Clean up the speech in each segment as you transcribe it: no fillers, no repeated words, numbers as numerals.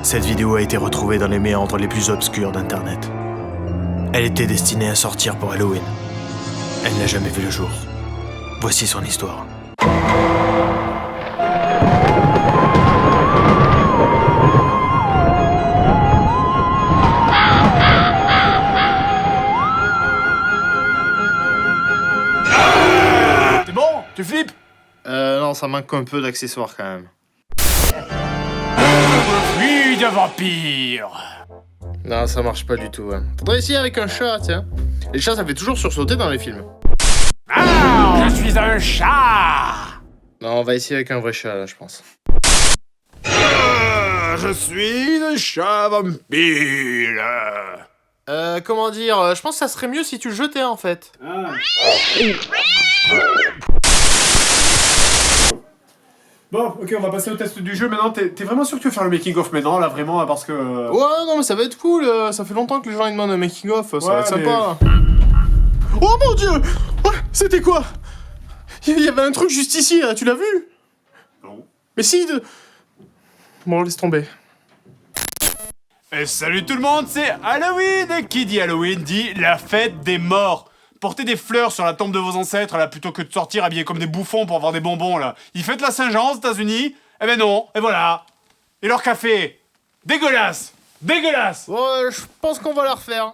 Cette vidéo a été retrouvée dans les méandres les plus obscurs d'Internet. Elle était destinée à sortir pour Halloween. Elle n'a jamais vu le jour. Voici son histoire. C'est bon? Tu flippes? Non, ça manque un peu d'accessoires quand même. Oui, de vampire! Non, ça marche pas du tout. Ouais. Faudrait essayer avec un chat, tiens. Les chats, ça fait toujours sursauter dans les films. Ah! Je suis un chat! Non, on va essayer avec un vrai chat, là, je pense. Je suis un chat vampire! Comment dire, je pense que ça serait mieux si tu le jetais, en fait. Bon, ok, on va passer au test du jeu. Maintenant, t'es vraiment sûr que tu veux faire le making-of maintenant, là, vraiment, parce que... Ouais, non, mais ça va être cool. Ça fait longtemps que les gens ils demandent un making-of. Ça va être mais- sympa. Oh mon dieu! Ouais, c'était quoi? Il y avait un truc juste ici, là, tu l'as vu? Non. Mais si, Bon, laisse tomber. Et salut tout le monde, c'est Halloween! Et qui dit Halloween dit la fête des morts. Portez des fleurs sur la tombe de vos ancêtres, là, plutôt que de sortir habillés comme des bouffons pour avoir des bonbons, là. Ils fêtent la Saint-Jean aux États-Unis? Eh ben non, et voilà. Et leur café? Dégueulasse! Dégueulasse! Ouais, je pense qu'on va la refaire.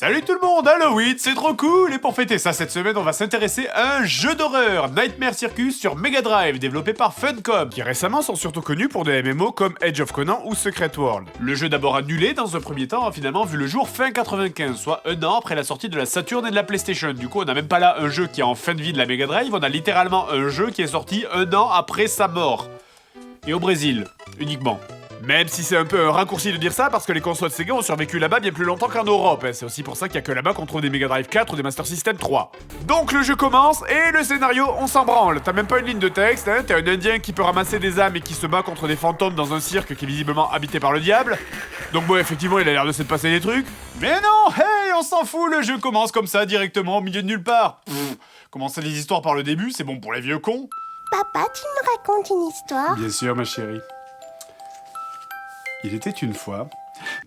Salut tout le monde, Halloween, c'est trop cool! Et pour fêter ça, cette semaine, on va s'intéresser à un jeu d'horreur, Nightmare Circus sur Mega Drive, développé par Funcom, qui récemment sont surtout connus pour des MMO comme Age of Conan ou Secret World. Le jeu d'abord annulé dans un premier temps a finalement vu le jour fin 95, soit un an après la sortie de la Saturn et de la PlayStation. Du coup, on n'a même pas là un jeu qui est en fin de vie de la Mega Drive, on a littéralement un jeu qui est sorti un an après sa mort. Et au Brésil, uniquement. Même si c'est un peu un raccourci de dire ça, parce que les consoles Sega ont survécu là-bas bien plus longtemps qu'en Europe. C'est aussi pour ça qu'il y a que là-bas qu'on trouve des Mega Drive 4 ou des Master System 3. Donc le jeu commence, et le scénario, on s'en branle. T'as même pas une ligne de texte, hein. T'es un indien qui peut ramasser des âmes et qui se bat contre des fantômes dans un cirque qui est visiblement habité par le diable. Donc bon, effectivement, il a l'air de se passer des trucs. Mais non, hey, on s'en fout, le jeu commence comme ça, directement, au milieu de nulle part. Commencer les histoires par le début, c'est bon pour les vieux cons. Papa, tu me racontes une histoire? Bien sûr, ma chérie. Il était une fois...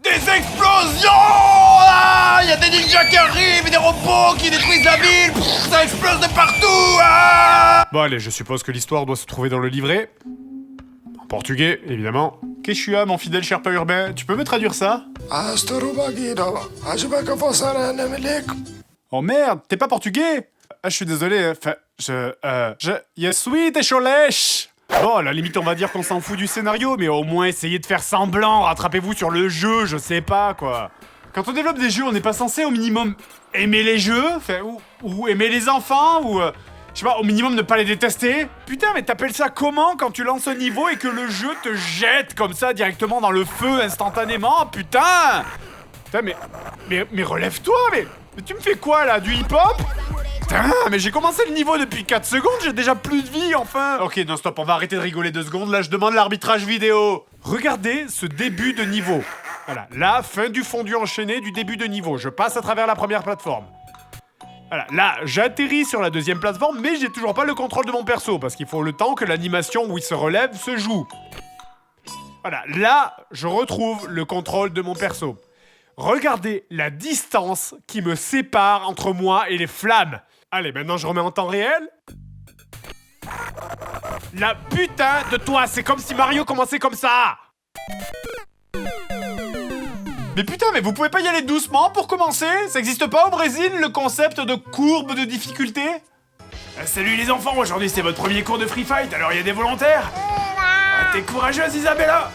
Des explosions! Ah! Il y a des ninjas qui arrivent et des robots qui détruisent la ville! Pff, ça explose de partout! Ah! Bon allez, je suppose que l'histoire doit se trouver dans le livret. En portugais, évidemment. Quechua, mon fidèle Sherpa urbain, tu peux me traduire ça? Oh merde, t'es pas portugais? Ah, je suis désolé, enfin, je suis décholèche! Bon, à la limite, on va dire qu'on s'en fout du scénario, mais au moins essayez de faire semblant, rattrapez-vous sur le jeu, je sais pas, quoi. Quand on développe des jeux, on n'est pas censé, au minimum, aimer les jeux, enfin, ou aimer les enfants, ou... je sais pas, au minimum, ne pas les détester. Putain, mais t'appelles ça comment quand tu lances un niveau et que le jeu te jette comme ça, directement dans le feu, instantanément? Putain! Putain, mais relève-toi, mais tu me fais quoi, là? Du hip-hop? Putain, mais j'ai commencé le niveau depuis 4 secondes, j'ai déjà plus de vie, enfin. Ok, non, stop, on va arrêter de rigoler 2 secondes, là, je demande l'arbitrage vidéo. Regardez ce début de niveau. Voilà, la fin du fondu enchaîné du début de niveau. Je passe à travers la première plateforme. Voilà, là, j'atterris sur la deuxième plateforme, mais j'ai toujours pas le contrôle de mon perso, parce qu'il faut le temps que l'animation où il se relève se joue. Voilà, là, je retrouve le contrôle de mon perso. Regardez la distance qui me sépare entre moi et les flammes. Allez, maintenant je remets en temps réel. La putain de toi, c'est comme si Mario commençait comme ça. Mais putain, mais vous pouvez pas y aller doucement pour commencer? Ça existe pas au Brésil, le concept de courbe de difficulté? Salut les enfants, aujourd'hui c'est votre premier cours de Free Fight, alors il y a des volontaires? T'es courageuse, Isabella?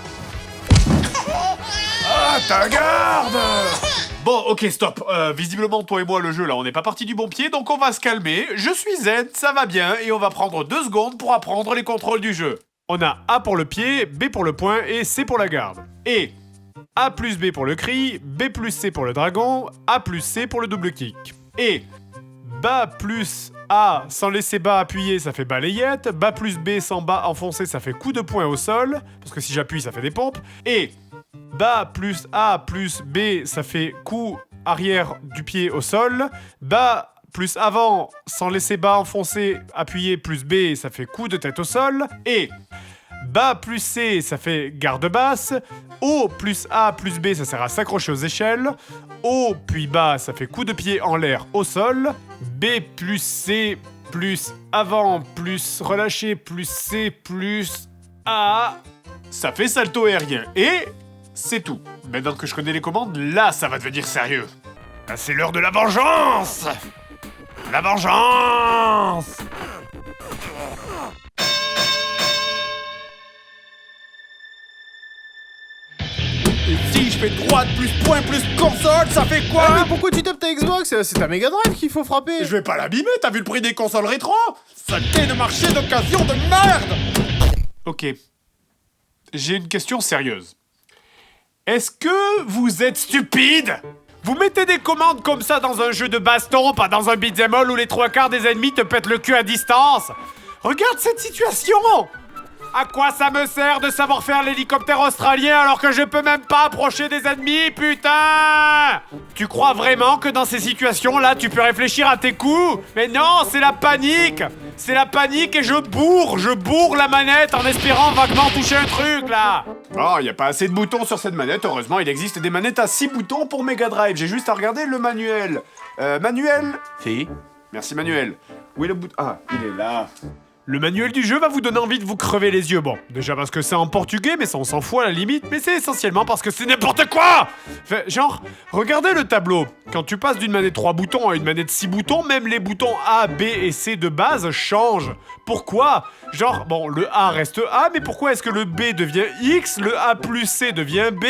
Ah, ta garde! Bon, ok, stop. Visiblement, toi et moi, le jeu, là, on n'est pas parti du bon pied, donc on va se calmer. Je suis zen, ça va bien, et on va prendre 2 secondes pour apprendre les contrôles du jeu. On a A pour le pied, B pour le poing et C pour la garde. Et A plus B pour le cri, B plus C pour le dragon, A plus C pour le double kick. Et bas plus A sans laisser bas appuyer, ça fait balayette. Bas plus B sans bas enfoncé, ça fait coup de poing au sol, parce que si j'appuie, ça fait des pompes. Et bas plus A plus B, ça fait coup arrière du pied au sol. Bas plus avant, sans laisser bas enfoncé, appuyé, plus B, ça fait coup de tête au sol. Et Bas plus C, ça fait garde basse. O plus A plus B, ça sert à s'accrocher aux échelles. O puis bas, ça fait coup de pied en l'air au sol. B plus C plus avant plus relâché plus C plus A, ça fait salto aérien. Et c'est tout. Maintenant que je connais les commandes, là, ça va devenir sérieux. Là, c'est l'heure de la vengeance! La vengeance! Et si je fais droite plus point plus console, ça fait quoi? Ah, mais pourquoi tu tapes ta Xbox? C'est ta Mega Drive qu'il faut frapper. Je vais pas l'abîmer, t'as vu le prix des consoles rétro? Saleté de marché d'occasion de merde! Ok. J'ai une question sérieuse. Est-ce que vous êtes stupide? Vous mettez des commandes comme ça dans un jeu de baston, pas dans un beat'em all où les 3/4 des ennemis te pètent le cul à distance? Regarde cette situation! À quoi ça me sert de savoir faire l'hélicoptère australien alors que je peux même pas approcher des ennemis, putain! Tu crois vraiment que dans ces situations-là, tu peux réfléchir à tes coups? Mais non, c'est la panique! C'est la panique et je bourre la manette en espérant vaguement toucher un truc, là! Oh, y a pas assez de boutons sur cette manette, heureusement, il existe des manettes à 6 boutons pour Mega Drive, j'ai juste à regarder le manuel. Manuel? Si. Merci, Manuel. Où est le bout... Ah, il est là. Le manuel du jeu va vous donner envie de vous crever les yeux. Bon, déjà parce que c'est en portugais, mais ça on s'en fout à la limite, mais c'est essentiellement parce que c'est n'importe quoi! Enfin, genre, regardez le tableau. Quand tu passes d'une manette 3 boutons à une manette 6 boutons, même les boutons A, B et C de base changent. Pourquoi? Genre, bon, le A reste A, mais pourquoi est-ce que le B devient X, le A plus C devient B?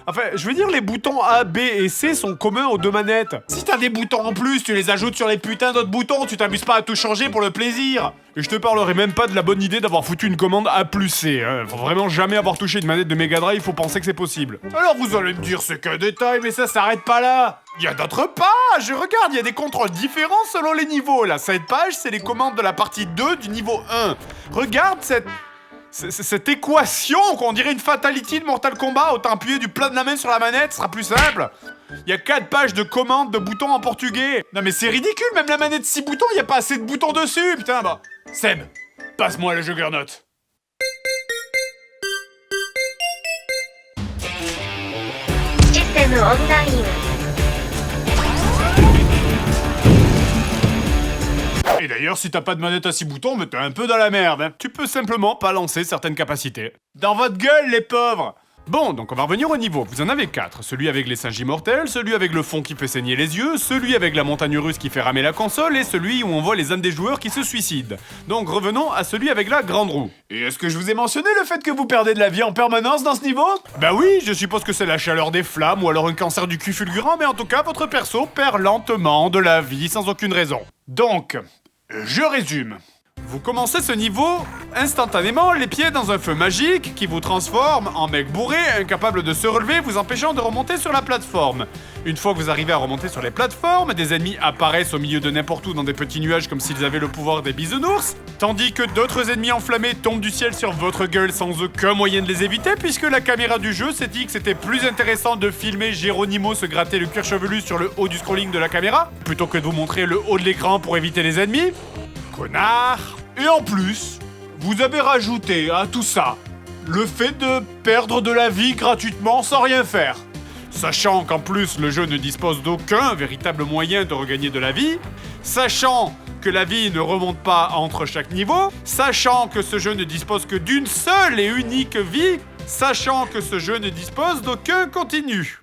Enfin, je veux dire, les boutons A, B et C sont communs aux deux manettes. Si t'as des boutons en plus, tu les ajoutes sur les putains d'autres boutons, tu t'amuses pas à tout changer pour le plaisir. Et je te parlerai même pas de la bonne idée d'avoir foutu une commande A plus C. Hein. Faut vraiment jamais avoir touché une manette de Mega Drive, faut penser que c'est possible. Alors vous allez me dire, c'est qu'un détail, mais ça s'arrête pas là. Il y a d'autres pages, regarde, il y a des contrôles différents selon les niveaux. Là, cette page, c'est les commandes de la partie 2 du niveau 1. Regarde cette équation qu'on dirait une fatality de Mortal Kombat. Autant appuyer du plat de la main sur la manette, ce sera plus simple. Il y a 4 pages de commandes de boutons en portugais. Non mais c'est ridicule, même la manette 6 boutons, il y a pas assez de boutons dessus, putain, bah. Seb, passe-moi le Juggernaut. Système online. Et d'ailleurs, si t'as pas de manette à 6 boutons, mais t'es un peu dans la merde, hein. Tu peux simplement pas lancer certaines capacités. Dans votre gueule, les pauvres! Bon, donc on va revenir au niveau. Vous en avez 4. Celui avec les singes immortels, celui avec le fond qui fait saigner les yeux, celui avec la montagne russe qui fait ramer la console, et celui où on voit les âmes des joueurs qui se suicident. Donc revenons à celui avec la grande roue. Et est-ce que je vous ai mentionné le fait que vous perdez de la vie en permanence dans ce niveau? Bah oui, je suppose que c'est la chaleur des flammes ou alors un cancer du cul fulgurant, mais en tout cas, votre perso perd lentement de la vie sans aucune raison. Donc, je résume. Vous commencez ce niveau instantanément, les pieds dans un feu magique qui vous transforme en mec bourré, incapable de se relever, vous empêchant de remonter sur la plateforme. Une fois que vous arrivez à remonter sur les plateformes, des ennemis apparaissent au milieu de n'importe où dans des petits nuages comme s'ils avaient le pouvoir des bisounours, tandis que d'autres ennemis enflammés tombent du ciel sur votre gueule sans aucun moyen de les éviter, puisque la caméra du jeu s'est dit que c'était plus intéressant de filmer Geronimo se gratter le cuir chevelu sur le haut du scrolling de la caméra, plutôt que de vous montrer le haut de l'écran pour éviter les ennemis. Connard! Et en plus, vous avez rajouté à tout ça le fait de perdre de la vie gratuitement sans rien faire. Sachant qu'en plus le jeu ne dispose d'aucun véritable moyen de regagner de la vie, sachant que la vie ne remonte pas entre chaque niveau, sachant que ce jeu ne dispose que d'une seule et unique vie, sachant que ce jeu ne dispose d'aucun continu.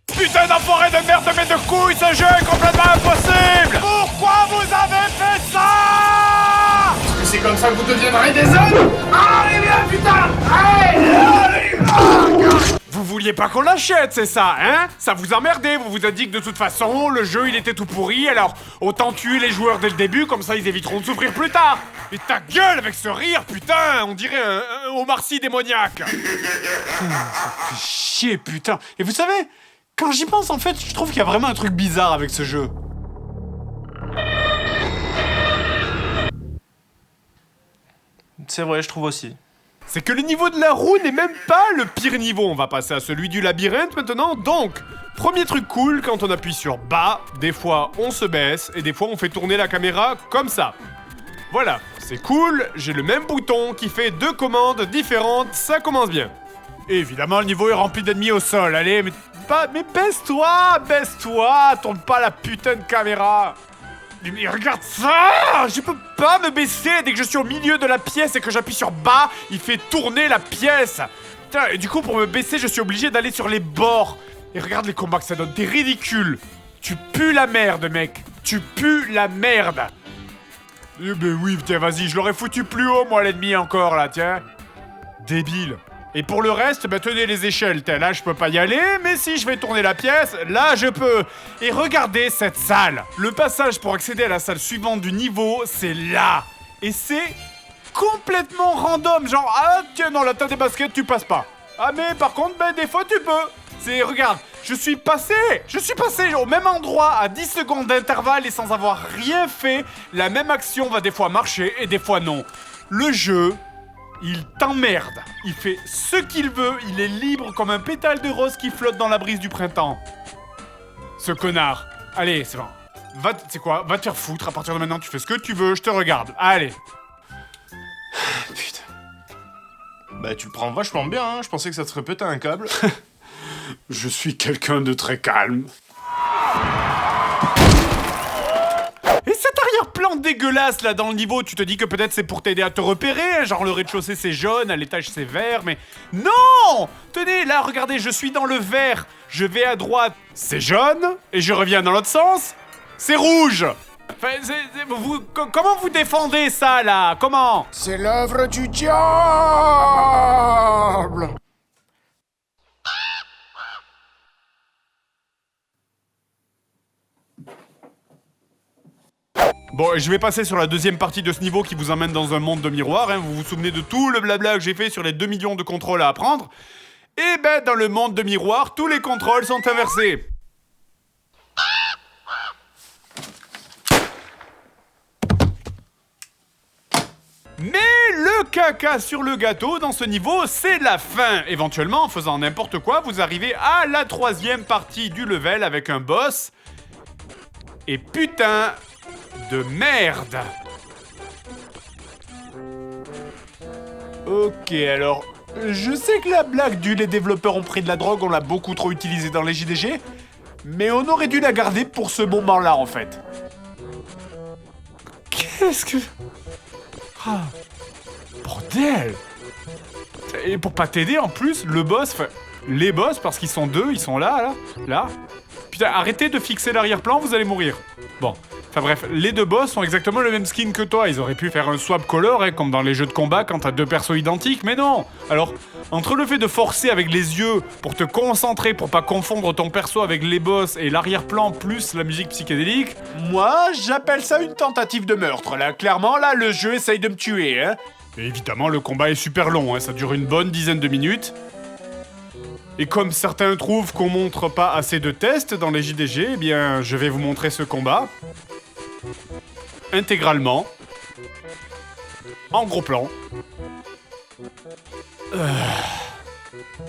Putain d'enfoiré de merde, mais de couilles, ce jeu est complètement impossible! Pourquoi vous avez fait ça? C'est comme ça que vous deviendrez des hommes. Allez bien, putain. Allez. Vous vouliez pas qu'on l'achète, c'est ça, hein? Ça vous emmerdait, vous vous êtes dit que de toute façon, le jeu il était tout pourri, alors autant tuer les joueurs dès le début, comme ça ils éviteront de souffrir plus tard! Et ta gueule avec ce rire, putain! On dirait un Omar Sy démoniaque! Ça fait chier, putain! Et vous savez, quand j'y pense, en fait, je trouve qu'il y a vraiment un truc bizarre avec ce jeu. C'est vrai, je trouve aussi. c'est que le niveau de la roue n'est même pas le pire niveau. On va passer à celui du labyrinthe maintenant. Donc, premier truc cool, quand on appuie sur bas, des fois on se baisse et des fois on fait tourner la caméra comme ça. Voilà, c'est cool, j'ai le même bouton qui fait 2 commandes différentes, ça commence bien. Et évidemment, le niveau est rempli d'ennemis au sol. Allez, mais baisse-toi, tourne pas la putain de caméra. Mais regarde ça! Je peux pas me baisser dès que je suis au milieu de la pièce et que j'appuie sur bas, il fait tourner la pièce. Putain, et du coup, pour me baisser, je suis obligé d'aller sur les bords. Et regarde les combats que ça donne, t'es ridicule. Tu pues la merde, mec. Tu pues la merde. Eh ben oui, tiens, vas-y, je l'aurais foutu plus haut, moi, l'ennemi, encore, là, tiens. Débile. Et pour le reste, bah tenez les échelles, là je peux pas y aller, mais si je vais tourner la pièce, là je peux. Et regardez cette salle. Le passage pour accéder à la salle suivante du niveau, c'est là. Et c'est complètement random, genre, ah tiens non, là t'as des baskets, tu passes pas. Ah mais par contre, ben des fois tu peux. C'est, regarde, je suis passé au même endroit à 10 secondes d'intervalle et sans avoir rien fait, la même action va des fois marcher et des fois non. Le jeu... il t'emmerde. Il fait ce qu'il veut. Il est libre comme un pétale de rose qui flotte dans la brise du printemps. Ce connard. Allez, c'est bon. Va, tu sais quoi? Va te faire foutre. À partir de maintenant, tu fais ce que tu veux. Je te regarde. Allez. Putain. Bah, tu le prends vachement bien, hein. Je pensais que ça te ferait péter un câble. Je suis quelqu'un de très calme. Et cet arrière-plan dégueulasse là dans le niveau, tu te dis que peut-être c'est pour t'aider à te repérer, genre le rez-de-chaussée c'est jaune, à l'étage c'est vert, mais non! Tenez, là regardez, je suis dans le vert, je vais à droite, c'est jaune, et je reviens dans l'autre sens, c'est rouge! Enfin, comment vous défendez ça là? Comment? C'est l'œuvre du diable! Bon, je vais passer sur la deuxième partie de ce niveau qui vous emmène dans un monde de miroirs, hein. Vous vous souvenez de tout le blabla que j'ai fait sur les 2 millions de contrôles à apprendre? Et ben, dans le monde de miroirs, tous les contrôles sont inversés. Mais le caca sur le gâteau dans ce niveau, c'est la fin. Éventuellement, en faisant n'importe quoi, vous arrivez à la 3e partie du level avec un boss. Et putain... de merde. Ok, alors... je sais que la blague du les développeurs ont pris de la drogue, on l'a beaucoup trop utilisée dans les JDG, mais on aurait dû la garder pour ce moment-là, en fait. Qu'est-ce que... ah... bordel. Et pour pas t'aider, en plus, le boss... enfin, les boss, parce qu'ils sont 2, ils sont là. Putain, arrêtez de fixer l'arrière-plan, vous allez mourir. Bon... enfin bref, les 2 boss ont exactement le même skin que toi. Ils auraient pu faire un swap color, hein, comme dans les jeux de combat quand t'as 2 persos identiques, mais non. Alors, entre le fait de forcer avec les yeux pour te concentrer, pour pas confondre ton perso avec les boss et l'arrière-plan plus la musique psychédélique, moi, j'appelle ça une tentative de meurtre. Là, clairement, là, le jeu essaye de me tuer, hein. Et évidemment, le combat est super long, hein, ça dure une bonne dizaine de minutes. Et comme certains trouvent qu'on montre pas assez de tests dans les JDG, eh bien, je vais vous montrer ce combat. Intégralement. En gros plan.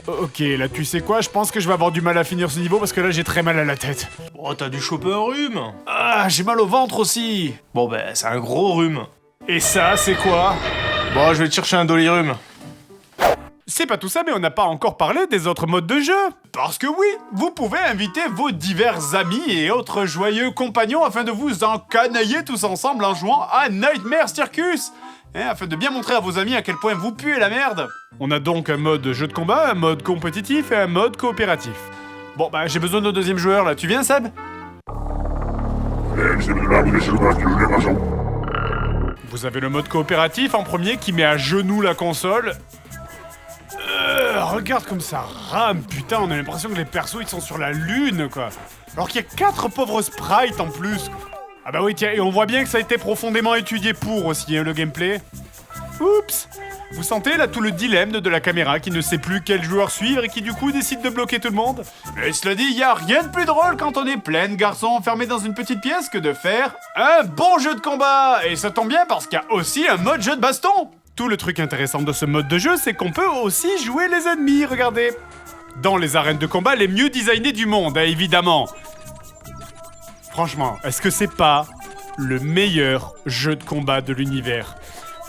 Ok, là, tu sais quoi? Je pense que je vais avoir du mal à finir ce niveau parce que là, j'ai très mal à la tête. Oh, t'as dû choper un rhume. Ah, j'ai mal au ventre aussi. Bon, ben, c'est un gros rhume. Et ça, c'est quoi? Bon, je vais te chercher un dolirum. C'est pas tout ça, mais on n'a pas encore parlé des autres modes de jeu. Parce que oui, vous pouvez inviter vos divers amis et autres joyeux compagnons afin de vous encanailler tous ensemble en jouant à Nightmare Circus. Afin de bien montrer à vos amis à quel point vous puez la merde. On a donc un mode jeu de combat, un mode compétitif et un mode coopératif. Bon, bah j'ai besoin d'un 2e joueur là, tu viens Seb? Vous avez le mode coopératif en premier qui met à genoux la console. Regarde comme ça rame, putain, on a l'impression que les persos ils sont sur la lune, quoi. Alors qu'il y a 4 pauvres sprites en plus. Ah bah oui, tiens, et on voit bien que ça a été profondément étudié pour aussi, hein, le gameplay. Oups. Vous sentez là tout le dilemme de la caméra qui ne sait plus quel joueur suivre et qui du coup décide de bloquer tout le monde. Et cela dit, y a rien de plus drôle quand on est plein de garçons enfermés dans une petite pièce que de faire un bon jeu de combat. Et ça tombe bien parce qu'il y a aussi un mode jeu de baston. Tout le truc intéressant de ce mode de jeu, c'est qu'on peut aussi jouer les ennemis, regardez. Dans les arènes de combat les mieux designées du monde, hein, évidemment. Franchement, est-ce que c'est pas le meilleur jeu de combat de l'univers?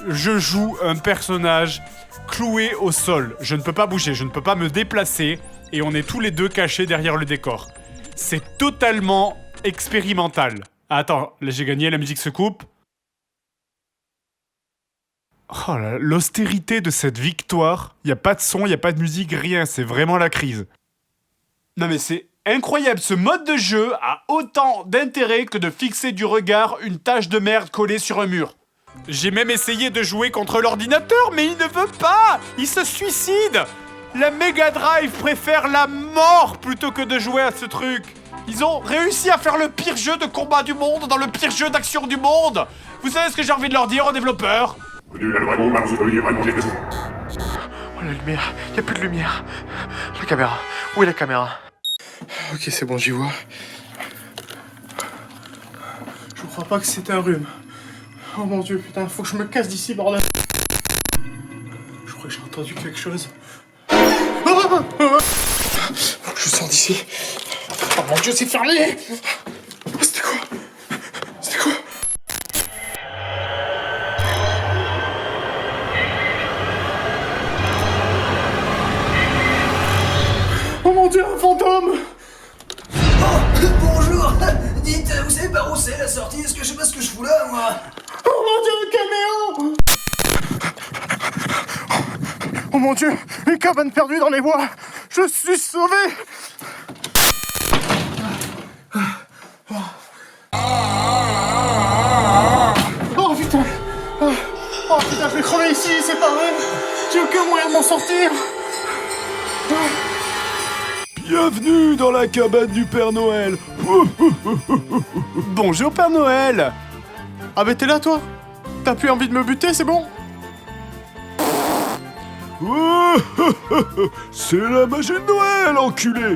Je joue un personnage cloué au sol. Je ne peux pas bouger, je ne peux pas me déplacer. Et on est tous les deux cachés derrière le décor. C'est totalement expérimental. Ah, attends, là j'ai gagné, la musique se coupe. Oh là, l'austérité de cette victoire. Y a pas de son, y a pas de musique, rien. C'est vraiment la crise. Non mais c'est incroyable. Ce mode de jeu a autant d'intérêt que de fixer du regard une tache de merde collée sur un mur. J'ai même essayé de jouer contre l'ordinateur, mais il ne veut pas. Il se suicide. La Mega Drive préfère la mort plutôt que de jouer à ce truc. Ils ont réussi à faire le pire jeu de combat du monde dans le pire jeu d'action du monde. Vous savez ce que j'ai envie de leur dire aux développeurs? Oh la lumière, y a plus de lumière. La caméra, où est la caméra? Ok, c'est bon, j'y vois. Je crois pas que c'était un rhume. Oh mon dieu, putain, faut que je me casse d'ici, bordel. Je crois que j'ai entendu quelque chose. Faut que je sors d'ici. Oh mon dieu, c'est fermé. C'était quoi? C'était quoi? Oh mon dieu, un fantôme! Bonjour. Dites, vous savez par où c'est la sortie? Est-ce que je sais pas ce que je fous là, moi? Oh mon dieu, le caméo! Oh mon dieu, une cabane perdue dans les bois! Je suis sauvé! Oh putain! Oh putain, je vais crever ici, c'est pas vrai! J'ai aucun moyen de m'en sortir! Bienvenue dans la cabane du Père Noël. Bonjour Père Noël. Ah mais t'es là toi? T'as plus envie de me buter, c'est bon? C'est la magie de Noël, enculé.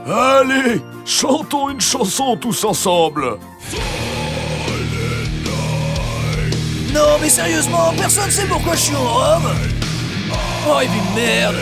Allez, chantons une chanson tous ensemble. Non, mais sérieusement, personne sait pourquoi je suis en robe. Oh, et puis merde.